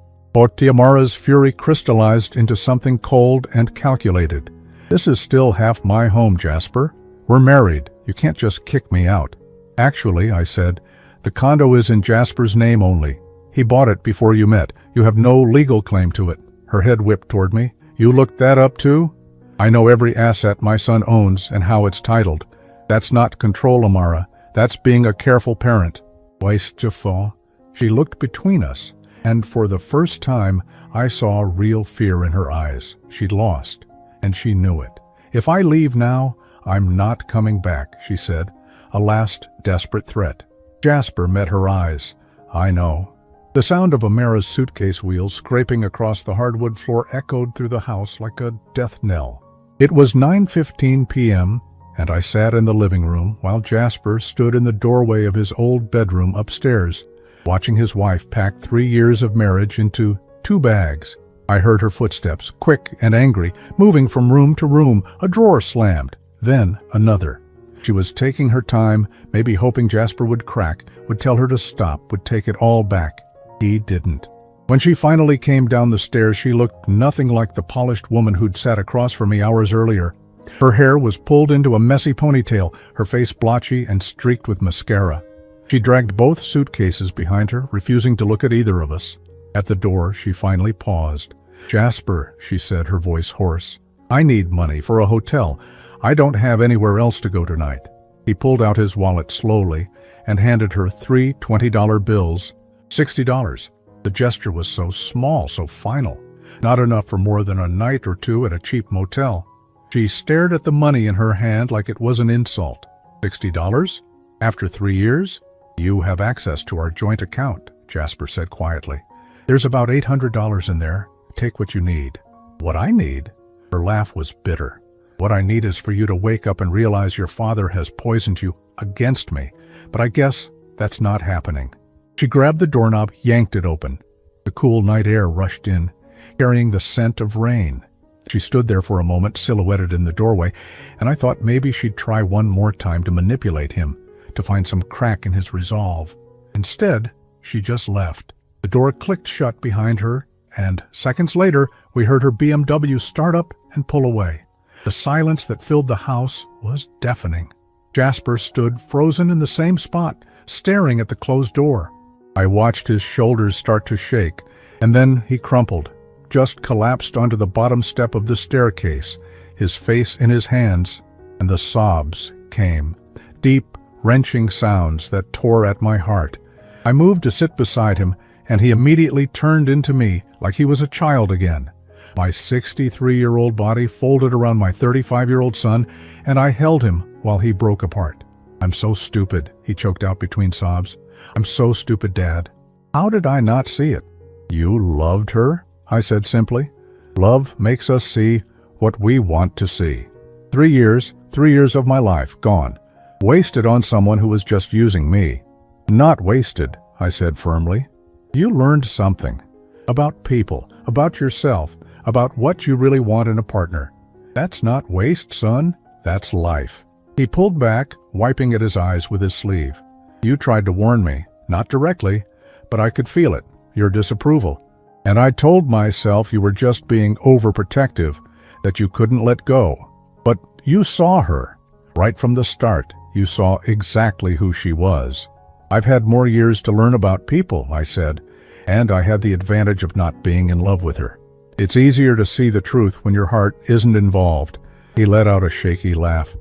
Amara's fury crystallized into something cold and calculated. "This is still half my home, Jasper. We're married. You can't just kick me out." "Actually," I said, "the condo is in Jasper's name only. He bought it before you met. You have no legal claim to it." Her head whipped toward me. "You looked that up too?" "I know every asset my son owns and how it's titled. That's not control, Amara. That's being a careful parent." Wasteful. She looked between us, and for the first time I saw real fear in her eyes. She'd lost, and she knew it. "If I leave now, I'm not coming back," she said, a last desperate threat. Jasper met her eyes. "I know." The sound of Amara's suitcase wheels scraping across the hardwood floor echoed through the house like a death knell. It was 9:15 p.m., and I sat in the living room while Jasper stood in the doorway of his old bedroom upstairs, watching his wife pack 3 years of marriage into 2 bags. I heard her footsteps, quick and angry, moving from room to room. A drawer slammed, then another. She was taking her time, maybe hoping Jasper would crack, would tell her to stop, would take it all back. He didn't. When she finally came down the stairs, she looked nothing like the polished woman who'd sat across from me hours earlier. Her hair was pulled into a messy ponytail, her face blotchy and streaked with mascara. She dragged both suitcases behind her, refusing to look at either of us. At the door, she finally paused. "Jasper," she said, her voice hoarse, "I need money for a hotel. I don't have anywhere else to go tonight." He pulled out his wallet slowly and handed her 3 $20 bills. $60. The gesture was so small, so final. Not enough for more than a night or two at a cheap motel. She stared at the money in her hand like it was an insult. $60? After 3 years? "You have access to our joint account," Jasper said quietly. "There's about $800 in there. Take what you need." "What I need?" Her laugh was bitter. "What I need is for you to wake up and realize your father has poisoned you against me. But I guess that's not happening." She grabbed the doorknob, yanked it open. The cool night air rushed in, carrying the scent of rain. She stood there for a moment, silhouetted in the doorway, and I thought maybe she'd try one more time to manipulate him, to find some crack in his resolve. Instead, she just left. The door clicked shut behind her, and seconds later, we heard her BMW start up and pull away. The silence that filled the house was deafening. Jasper stood frozen in the same spot, staring at the closed door. I watched his shoulders start to shake, and then he crumpled, just collapsed onto the bottom step of the staircase, his face in his hands, and the sobs came, deep, wrenching sounds that tore at my heart. I moved to sit beside him, and he immediately turned into me like he was a child again. My 63-year-old body folded around my 35-year-old son, and I held him while he broke apart. "I'm so stupid," he choked out between sobs. "I'm so stupid, Dad. How did I not see it?" "You loved her," I said simply. "Love makes us see what we want to see." 3 years of my life gone, wasted on someone who was just using me. "Not wasted," I said firmly. "You learned something. About people, about yourself, about what you really want in a partner. That's not waste, son. That's life." He pulled back, wiping at his eyes with his sleeve. "You tried to warn me, not directly, but I could feel it, your disapproval. And I told myself you were just being overprotective, that you couldn't let go. But you saw her. Right from the start, you saw exactly who she was." "I've had more years to learn about people," I said, "and I had the advantage of not being in love with her. It's easier to see the truth when your heart isn't involved." He let out a shaky laugh.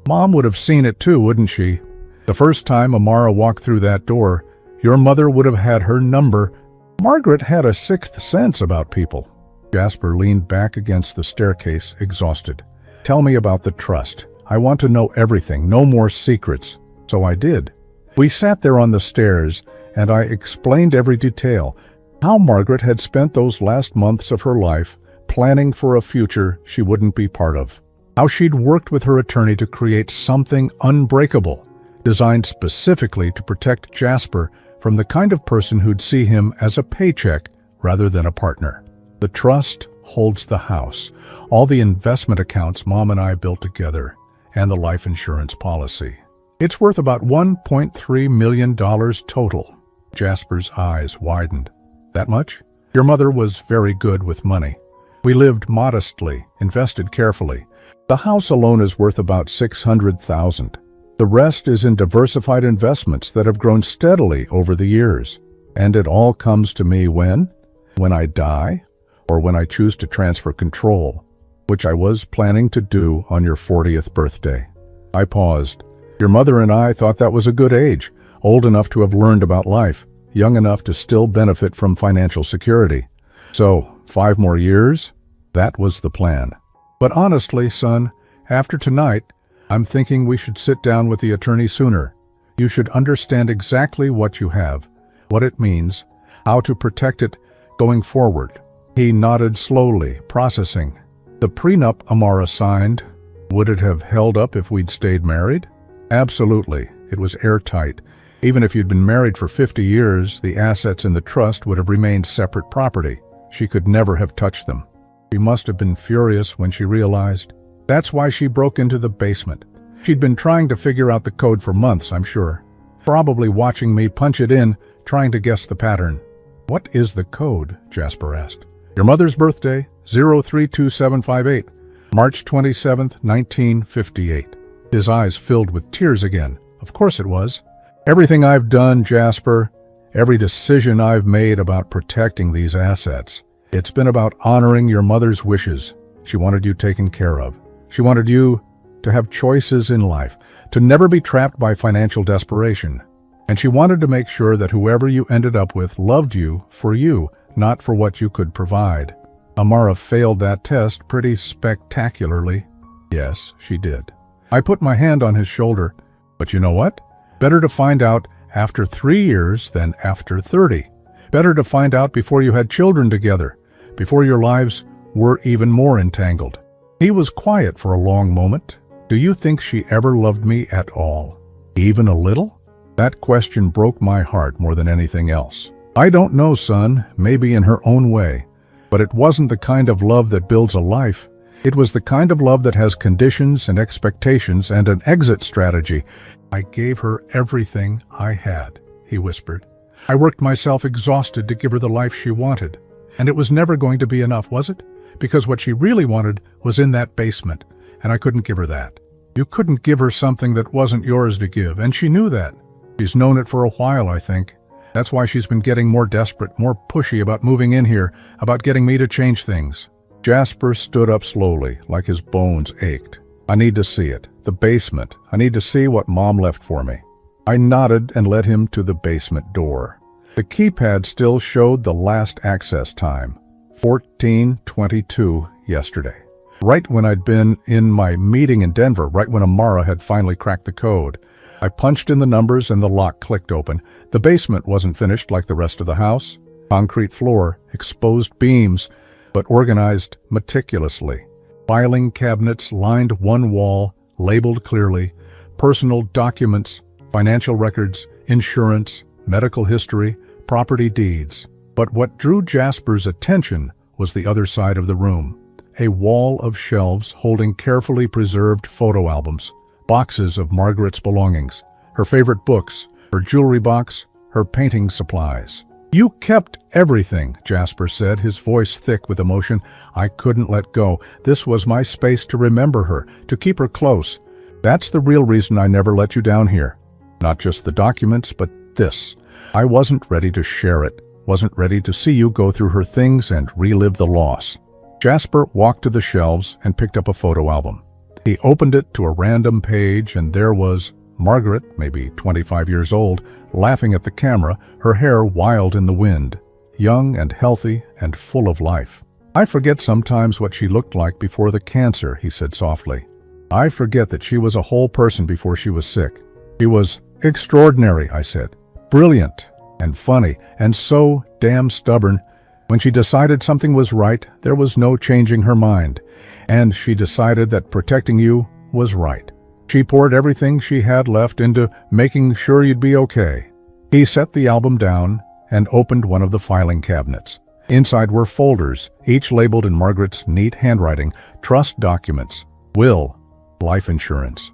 "Mom would have seen it too, wouldn't she? The first time Amara walked through that door, your mother would have had her number. Margaret had a sixth sense about people." Jasper leaned back against the staircase, exhausted. "Tell me about the trust. I want to know everything, no more secrets." So I did. We sat there on the stairs, and I explained every detail. How Margaret had spent those last months of her life planning for a future she wouldn't be part of. How she'd worked with her attorney to create something unbreakable, designed specifically to protect Jasper from the kind of person who'd see him as a paycheck rather than a partner. The trust holds the house, all the investment accounts Mom and I built together, and the life insurance policy. It's worth about $1.3 million total. Jasper's eyes widened. "That much? Your mother was very good with money. We lived modestly, invested carefully. The house alone is worth about $600,000. The rest is in diversified investments that have grown steadily over the years. And it all comes to me when? When I die, or when I choose to transfer control, which I was planning to do on your 40th birthday." I paused. "Your mother and I thought that was a good age, old enough to have learned about life, young enough to still benefit from financial security. So, 5 more years? That was the plan. But honestly, son, after tonight, I'm thinking we should sit down with the attorney sooner. You should understand exactly what you have, what it means, how to protect it going forward." He nodded slowly, processing. "The prenup Amara signed, would it have held up if we'd stayed married?" "Absolutely. It was airtight. Even if you'd been married for 50 years, the assets in the trust would have remained separate property. She could never have touched them." She must have been furious when she realized. That's why she broke into the basement. She'd been trying to figure out the code for months, I'm sure. Probably watching me punch it in, trying to guess the pattern. "What is the code?" Jasper asked. "Your mother's birthday, 032758, March 27th, 1958. His eyes filled with tears again. Of course it was. "Everything I've done, Jasper, every decision I've made about protecting these assets, it's been about honoring your mother's wishes. She wanted you taken care of. She wanted you to have choices in life, to never be trapped by financial desperation. And she wanted to make sure that whoever you ended up with loved you, not for what you could provide." Amara failed that test pretty spectacularly. Yes, she did. I put my hand on his shoulder. "But you know what? Better to find out after 3 years than after 30. Better to find out before you had children together, before your lives were even more entangled." He was quiet for a long moment. "Do you think she ever loved me at all? Even a little?" That question broke my heart more than anything else. "I don't know, son, maybe in her own way. But it wasn't the kind of love that builds a life. It was the kind of love that has conditions and expectations and an exit strategy. I gave her everything I had," he whispered. "I worked myself exhausted to give her the life she wanted. And it was never going to be enough, was it? Because what she really wanted was in that basement, and I couldn't give her that. You couldn't give her something that wasn't yours to give, and she knew that. She's known it for a while, I think. That's why she's been getting more desperate, more pushy about moving in here, about getting me to change things." Jasper stood up slowly, like his bones ached. "I need to see it. The basement. I need to see what Mom left for me." I nodded and led him to the basement door. The keypad still showed the last access time, 14:22 yesterday. Right when I'd been in my meeting in Denver, right when Amara had finally cracked the code. I punched in the numbers and the lock clicked open. The basement wasn't finished like the rest of the house. Concrete floor, exposed beams, but organized meticulously. Filing cabinets lined one wall, labeled clearly, personal documents, financial records, insurance, medical history, property deeds. But what drew Jasper's attention was the other side of the room. A wall of shelves holding carefully preserved photo albums, boxes of Margaret's belongings, her favorite books, her jewelry box, her painting supplies. "You kept everything," Jasper said, his voice thick with emotion. "I couldn't let go. This was my space to remember her, to keep her close. That's the real reason I never let you down here. Not just the documents, but this. I wasn't ready to share it, wasn't ready to see you go through her things and relive the loss." Jasper walked to the shelves and picked up a photo album. He opened it to a random page, and there was Margaret, maybe 25 years old, laughing at the camera, her hair wild in the wind, young and healthy and full of life. "I forget sometimes what she looked like before the cancer," he said softly. "I forget that she was a whole person before she was sick. She was extraordinary," I said. "Brilliant and funny and so damn stubborn. When she decided something was right, there was no changing her mind. And she decided that protecting you was right. She poured everything she had left into making sure you'd be okay." He set the album down and opened one of the filing cabinets. Inside were folders, each labeled in Margaret's neat handwriting, trust documents, will, life insurance,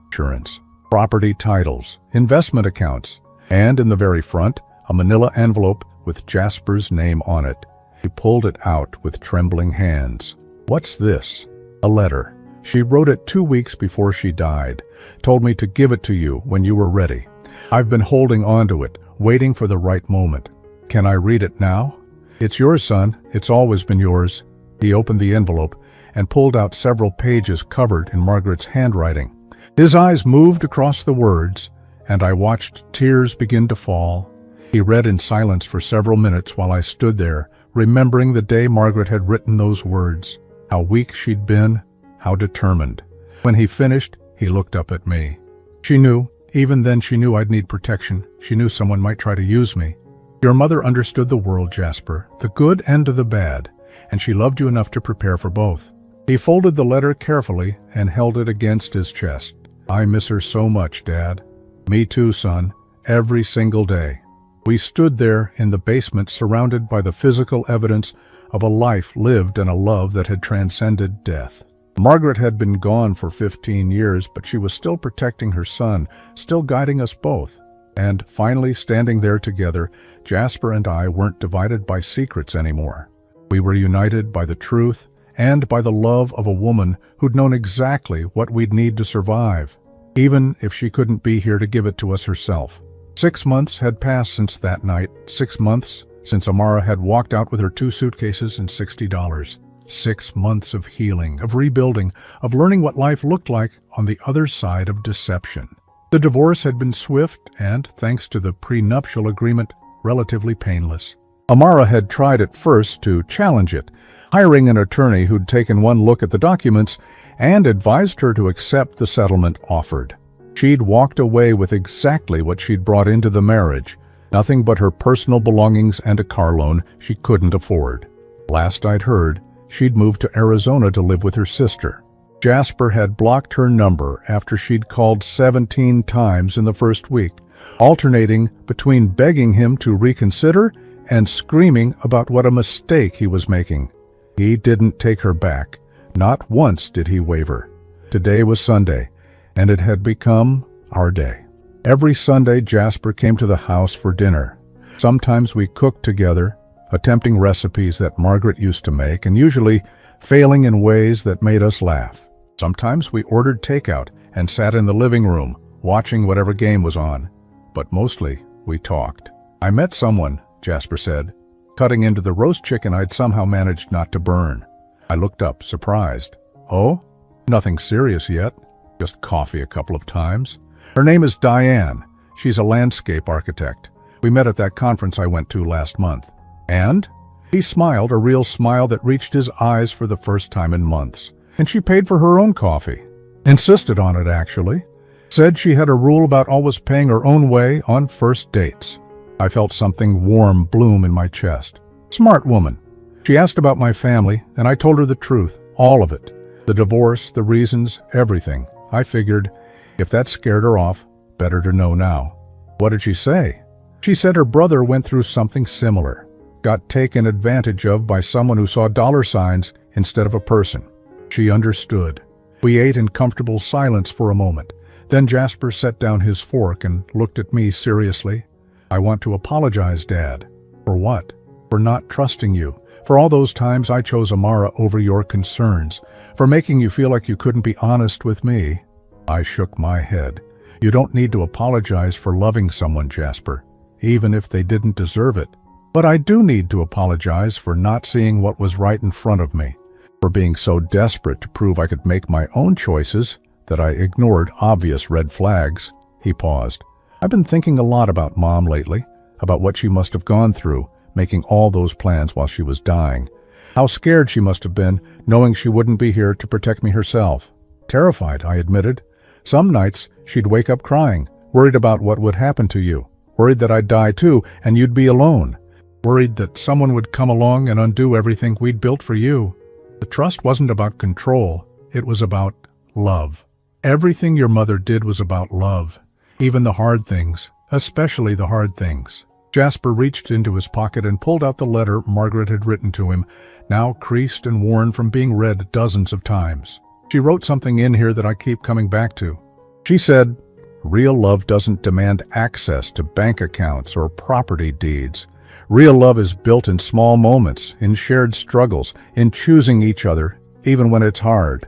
property titles, investment accounts, and in the very front, a manila envelope with Jasper's name on it. He pulled it out with trembling hands. "What's this?" "A letter. She wrote it 2 weeks before she died. Told me to give it to you when you were ready. I've been holding on to it, waiting for the right moment. Can I read it now?" "It's yours, son. It's always been yours." He opened the envelope and pulled out several pages covered in Margaret's handwriting. His eyes moved across the words, and I watched tears begin to fall. He read in silence for several minutes while I stood there, remembering the day Margaret had written those words, how weak she'd been, how determined. When he finished, he looked up at me. She knew, even then she knew I'd need protection. She knew someone might try to use me. "Your mother understood the world, Jasper, the good and the bad, and she loved you enough to prepare for both." He folded the letter carefully and held it against his chest. "I miss her so much, Dad." "Me too, son. Every single day." We stood there in the basement surrounded by the physical evidence of a life lived and a love that had transcended death. Margaret had been gone for 15 years, but she was still protecting her son, still guiding us both. And finally standing there together, Jasper and I weren't divided by secrets anymore. We were united by the truth and by the love of a woman who'd known exactly what we'd need to survive, even if she couldn't be here to give it to us herself. 6 months had passed since that night, 6 months since Amara had walked out with her 2 suitcases and $60. 6 months of healing, of rebuilding, of learning what life looked like on the other side of deception. The divorce had been swift and, thanks to the prenuptial agreement, relatively painless. Amara had tried at first to challenge it, hiring an attorney who'd taken one look at the documents and advised her to accept the settlement offered. She'd walked away with exactly what she'd brought into the marriage, nothing but her personal belongings and a car loan she couldn't afford. Last I'd heard, she'd moved to Arizona to live with her sister. Jasper had blocked her number after she'd called 17 times in the first week, alternating between begging him to reconsider and screaming about what a mistake he was making. He didn't take her back. Not once did he waver. Today was Sunday, and it had become our day. Every Sunday, Jasper came to the house for dinner. Sometimes we cooked together, attempting recipes that Margaret used to make, and usually failing in ways that made us laugh. Sometimes we ordered takeout and sat in the living room, watching whatever game was on. But mostly, we talked. "I met someone," Jasper said, cutting into the roast chicken I'd somehow managed not to burn. I looked up, surprised. "Oh? Nothing serious yet. Just coffee a couple of times. Her name is Diane. She's a landscape architect. We met at that conference I went to last month. And? He smiled, a real smile that reached his eyes for the first time in months. And she paid for her own coffee. Insisted on it, actually. Said she had a rule about always paying her own way on first dates. I felt something warm bloom in my chest. Smart woman. She asked about my family, and I told her the truth, all of it. The divorce, the reasons, everything. I figured, if that scared her off, better to know now. What did she say? She said her brother went through something similar. Got taken advantage of by someone who saw dollar signs instead of a person. She understood. We ate in comfortable silence for a moment. Then Jasper set down his fork and looked at me seriously. I want to apologize, Dad. For what? For not trusting you. For all those times I chose Amara over your concerns. For making you feel like you couldn't be honest with me. I shook my head. You don't need to apologize for loving someone, Jasper, even if they didn't deserve it. But I do need to apologize for not seeing what was right in front of me. For being so desperate to prove I could make my own choices that I ignored obvious red flags. He paused. I've been thinking a lot about Mom lately, about what she must have gone through, making all those plans while she was dying. How scared she must have been, knowing she wouldn't be here to protect me herself. Terrified, I admitted. Some nights, she'd wake up crying, worried about what would happen to you, worried that I'd die too, and you'd be alone, worried that someone would come along and undo everything we'd built for you. The trust wasn't about control, it was about love. Everything your mother did was about love, even the hard things, especially the hard things. Jasper reached into his pocket and pulled out the letter Margaret had written to him, now creased and worn from being read dozens of times. She wrote something in here that I keep coming back to. She said, "Real love doesn't demand access to bank accounts or property deeds. Real love is built in small moments, in shared struggles, in choosing each other, even when it's hard."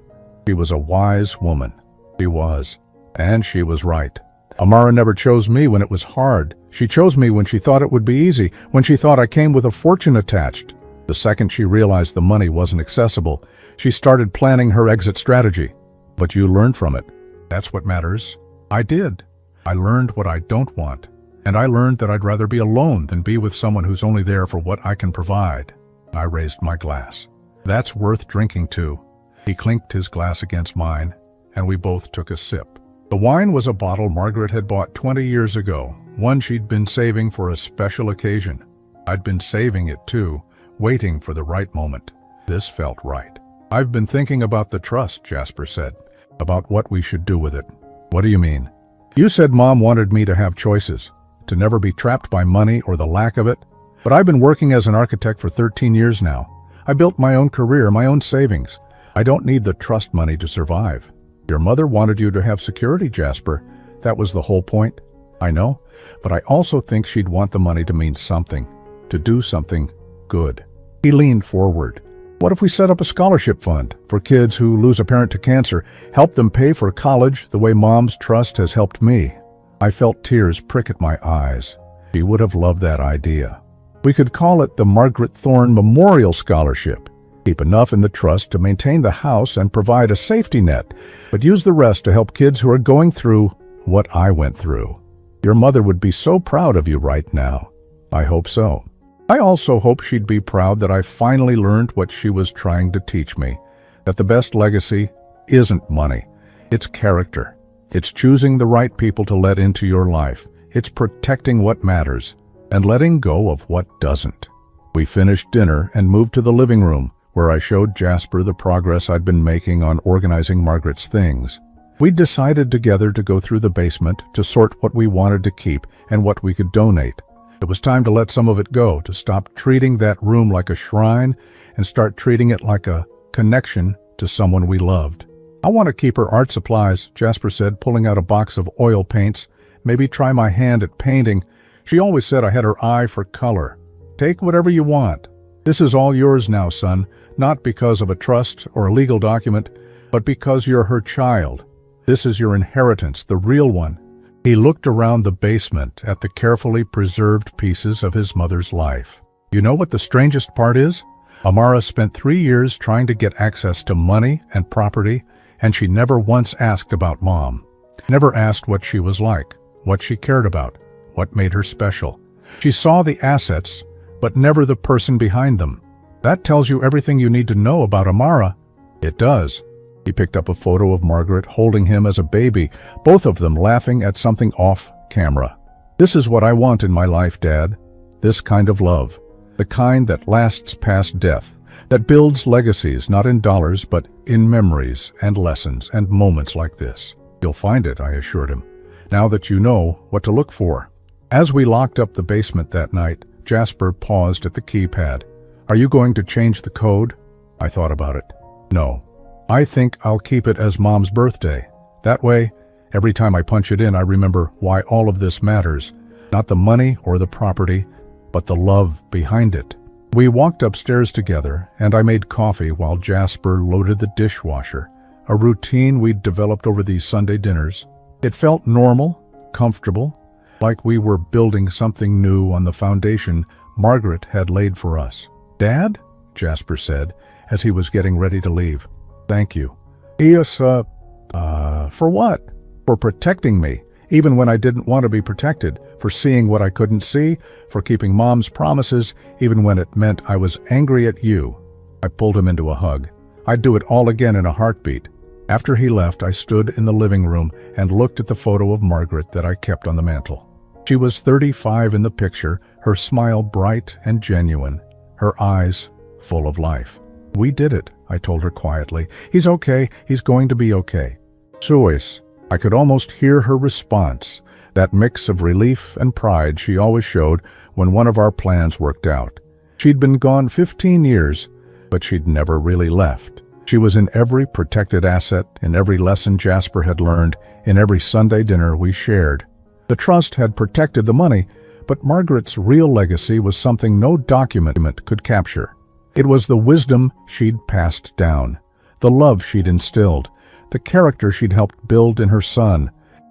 She was a wise woman. She was. And she was right. Amara never chose me when it was hard. She chose me when she thought it would be easy, when she thought I came with a fortune attached. The second she realized the money wasn't accessible, she started planning her exit strategy. But you learned from it. That's what matters. I did. I learned what I don't want. And I learned that I'd rather be alone than be with someone who's only there for what I can provide. I raised my glass. That's worth drinking too. He clinked his glass against mine, and we both took a sip. The wine was a bottle Margaret had bought 20 years ago, one she'd been saving for a special occasion. I'd been saving it too, waiting for the right moment. This felt right. "I've been thinking about the trust," Jasper said, "about what we should do with it." "What do you mean?" "You said Mom wanted me to have choices, to never be trapped by money or the lack of it. But I've been working as an architect for 13 years now. I built my own career, my own savings. I don't need the trust money to survive." "Your mother wanted you to have security, Jasper. That was the whole point." "I know, but I also think she'd want the money to mean something, to do something good." He leaned forward. "What if we set up a scholarship fund for kids who lose a parent to cancer, help them pay for college the way Mom's trust has helped me?" I felt tears prick at my eyes. She would have loved that idea. "We could call it the Margaret Thorne Memorial Scholarship. Keep enough in the trust to maintain the house and provide a safety net, but use the rest to help kids who are going through what I went through. Your mother would be so proud of you right now." "I hope so." I also hope she'd be proud that I finally learned what she was trying to teach me, that the best legacy isn't money. It's character. It's choosing the right people to let into your life. It's protecting what matters and letting go of what doesn't. We finished dinner and moved to the living room, where I showed Jasper the progress I'd been making on organizing Margaret's things. We decided together to go through the basement to sort what we wanted to keep and what we could donate. It was time to let some of it go, to stop treating that room like a shrine and start treating it like a connection to someone we loved. "I want to keep her art supplies," Jasper said, pulling out a box of oil paints. "Maybe try my hand at painting. She always said I had her eye for color. Take whatever you want. This is all yours now, son, not because of a trust or a legal document, but because you're her child. This is your inheritance, the real one." He looked around the basement at the carefully preserved pieces of his mother's life. "You know what the strangest part is? Amara spent 3 years trying to get access to money and property, and she never once asked about Mom. Never asked what she was like, what she cared about, what made her special. She saw the assets, but never the person behind them. That tells you everything you need to know about Amara. It does. He picked up a photo of Margaret holding him as a baby, both of them laughing at something off camera. This is what I want in my life, Dad. This kind of love. The kind that lasts past death, that builds legacies not in dollars but in memories and lessons and moments like this. You'll find it, I assured him, now that you know what to look for. As we locked up the basement that night, Jasper paused at the keypad. Are you going to change the code? I thought about it. No. I think I'll keep it as Mom's birthday. That way, every time I punch it in, I remember why all of this matters. Not the money or the property, but the love behind it. We walked upstairs together, and I made coffee while Jasper loaded the dishwasher, a routine we'd developed over these Sunday dinners. It felt normal, comfortable, like we were building something new on the foundation Margaret had laid for us. Dad? Jasper said, as he was getting ready to leave. Thank you. Yes, for what? For protecting me, even when I didn't want to be protected, for seeing what I couldn't see, for keeping Mom's promises, even when it meant I was angry at you. I pulled him into a hug. I'd do it all again in a heartbeat. After he left, I stood in the living room and looked at the photo of Margaret that I kept on the mantel. She was 35 in the picture, her smile bright and genuine, her eyes full of life. We did it, I told her quietly. He's okay, he's going to be okay. Joyce. I could almost hear her response, that mix of relief and pride she always showed when one of our plans worked out. She'd been gone 15 years, but she'd never really left. She was in every protected asset, in every lesson Jasper had learned, in every Sunday dinner we shared. The trust had protected the money, but Margaret's real legacy was something no document could capture. It was the wisdom she'd passed down, the love she'd instilled, the character she'd helped build in her son.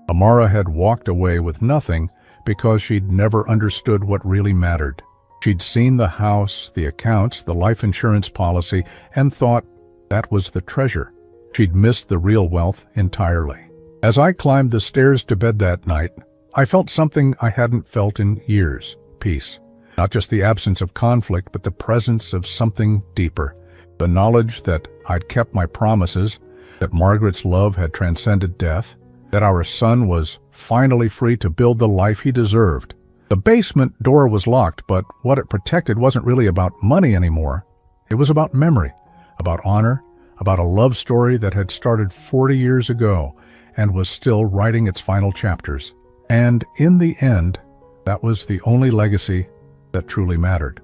Amara had walked away with nothing because she'd never understood what really mattered. She'd seen the house, the accounts, the life insurance policy, and thought that was the treasure. She'd missed the real wealth entirely. As I climbed the stairs to bed that night, I felt something I hadn't felt in years: peace. Not just the absence of conflict, but the presence of something deeper. The knowledge that I'd kept my promises, that Margaret's love had transcended death, that our son was finally free to build the life he deserved. The basement door was locked, but what it protected wasn't really about money anymore. It was about memory, about honor, about a love story that had started 40 years ago and was still writing its final chapters. And in the end, that was the only legacy that truly mattered.